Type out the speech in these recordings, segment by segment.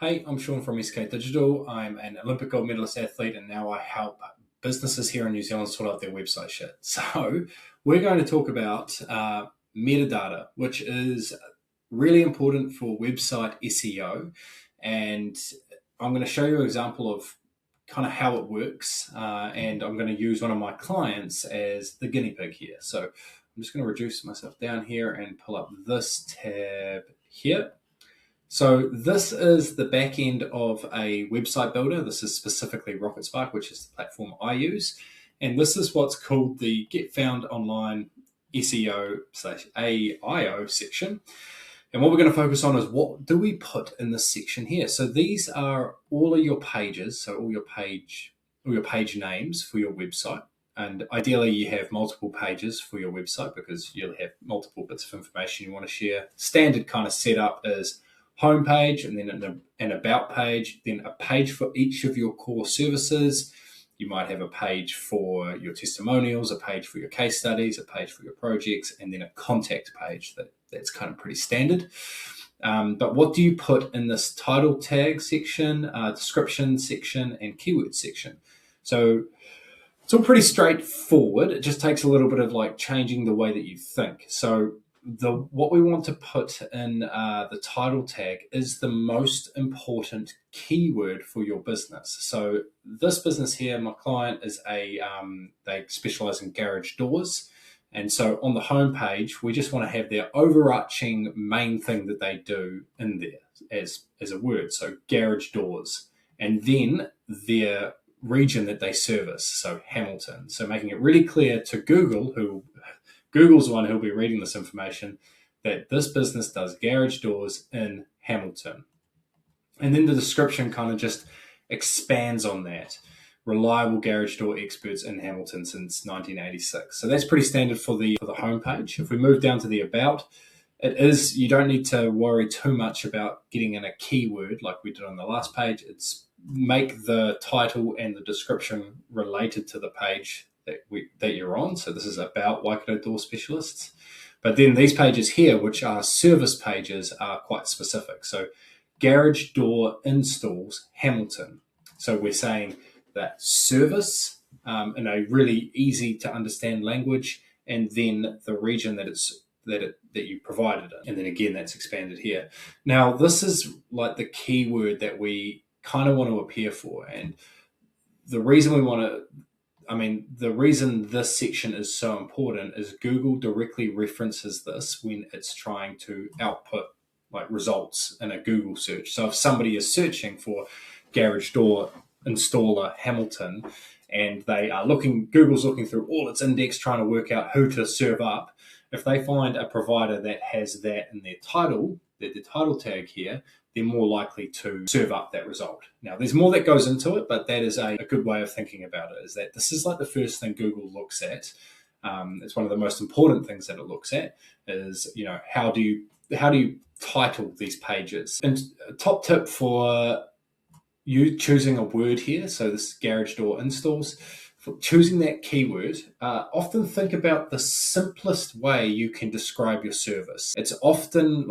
Hey, I'm Sean from SK Digital. I'm an Olympic gold medalist athlete, and now I help businesses here in New Zealand sort out their website shit. So we're going to talk about metadata, which is really important for website SEO. And I'm going to show you an example of kind of how it works. And I'm going to use one of my clients as the guinea pig here. So I'm just going to reduce myself down here and pull up this tab here. So this is the back end of a website builder. This is specifically RocketSpark, which is the platform I use. And this is what's called the Get Found Online SEO/AIO section. And what we're going to focus on is what do we put in this section here. So these are all of your pages, so all your page names for your website. And ideally you have multiple pages for your website because you'll have multiple bits of information you want to share. Standard kind of setup is homepage, and then an about page, then a page for each of your core services. You might have a page for your testimonials, a page for your case studies, a page for your projects, and then a contact page. That's kind of pretty standard. But what do you put in this title tag section, description section, and keyword section? So it's all pretty straightforward. It just takes a little bit of like changing the way that you think. So what we want to put in the title tag is the most important keyword for your business. So this business here, my client is they specialize in garage doors. And so on the homepage, we just want to have their overarching main thing that they do in there as a word. So garage doors, and then their region that they service. So Hamilton. So making it really clear to Google's the one who'll be reading this information, that this business does garage doors in Hamilton. And then the description kind of just expands on that. Reliable garage door experts in Hamilton since 1986. So that's pretty standard for the homepage. If we move down to the about, you don't need to worry too much about getting in a keyword like we did on the last page. It's make the title and the description related to the page that you're on. So this is about Waikato Door Specialists. But then these pages here, which are service pages, are quite specific. So garage door installs Hamilton. So we're saying that service in a really easy to understand language, and then the region that you provided it. And then again, that's expanded here. Now, this is like the keyword that we kind of want to appear for. And the reason the reason this section is so important is Google directly references this when it's trying to output like results in a Google search. So if somebody is searching for garage door installer Hamilton, and Google's looking through all its index trying to work out who to serve up, if they find a provider that has that in their title, the title tag here, they're more likely to serve up that result. Now, there's more that goes into it, but that is a good way of thinking about it, is that this is like the first thing Google looks at. It's one of the most important things that it looks at is, how do you title these pages? And a top tip for you choosing a word here, so this garage door installs, for choosing that keyword, often think about the simplest way you can describe your service. It's often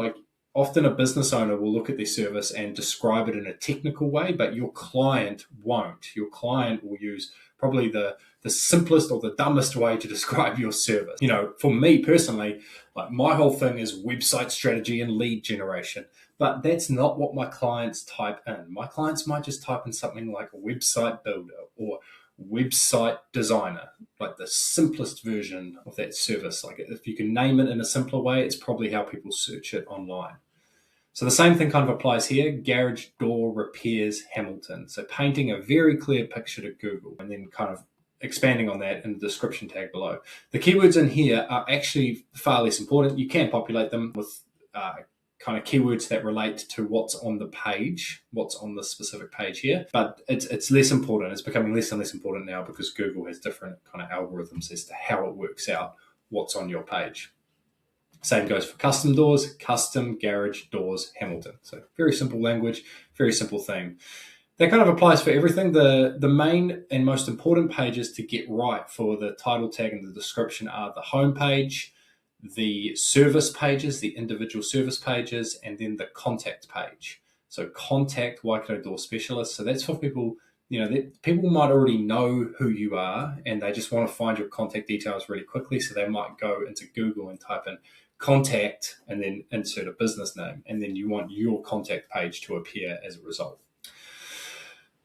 a business owner will look at their service and describe it in a technical way, but your client won't. Your client will use probably the simplest or the dumbest way to describe your service. For me personally, like my whole thing is website strategy and lead generation, but that's not what my clients type in. My clients might just type in something like a website builder or website designer, like the simplest version of that service. Like if you can name it in a simpler way, it's probably how people search it online. So the same thing kind of applies here, garage door repairs Hamilton. So painting a very clear picture to Google and then kind of expanding on that in the description tag below. The keywords in here are actually far less important. You can populate them with kind of keywords that relate to what's on the page, what's on the specific page here, but it's less important. It's becoming less and less important now because Google has different kind of algorithms as to how it works out what's on your page. Same goes for custom doors, custom garage doors Hamilton. So very simple language, very simple theme. That kind of applies for everything. The main and most important pages to get right for the title tag and the description are the home page, the service pages, the individual service pages, and then the contact page. So contact Waikato Door Specialists. So that's for people, people might already know who you are and they just want to find your contact details really quickly. So they might go into Google and type in contact and then insert a business name. And then you want your contact page to appear as a result.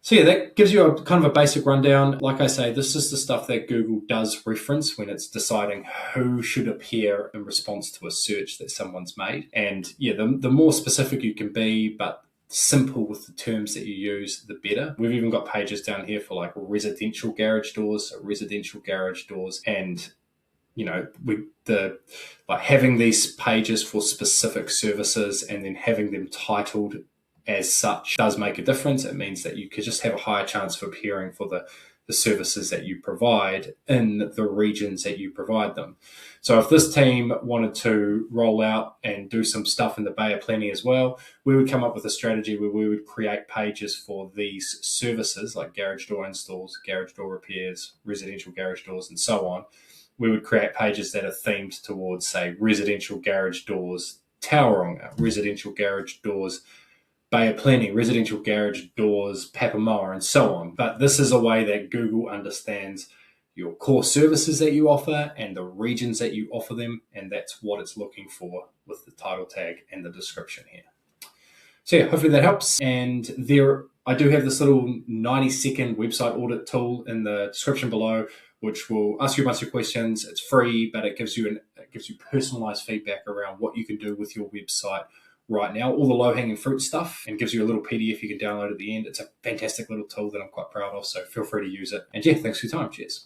So yeah, that gives you a kind of a basic rundown. Like I say, this is the stuff that Google does reference when it's deciding who should appear in response to a search that someone's made. And yeah, the more specific you can be, but simple with the terms that you use, the better. We've even got pages down here for like residential garage doors, and having these pages for specific services and then having them titled as such does make a difference. It means that you could just have a higher chance of appearing for the services that you provide in the regions that you provide them. So if this team wanted to roll out and do some stuff in the Bay of Plenty as well, we would come up with a strategy where we would create pages for these services like garage door installs, garage door repairs, residential garage doors, and so on. We would create pages that are themed towards, say, residential garage doors Tauranga, residential garage doors Bay of Plenty, residential garage doors Papamoa, and so on. But this is a way that Google understands your core services that you offer and the regions that you offer them, and that's what it's looking for with the title tag and the description here. So yeah, hopefully that helps. And there, I do have this little 90-second website audit tool in the description below, which will ask you a bunch of questions. It's free, but it gives you personalized feedback around what you can do with your website right now, all the low-hanging fruit stuff, and gives you a little PDF you can download at the end. It's a fantastic little tool that I'm quite proud of, so feel free to use it. And yeah, thanks for your time. Cheers.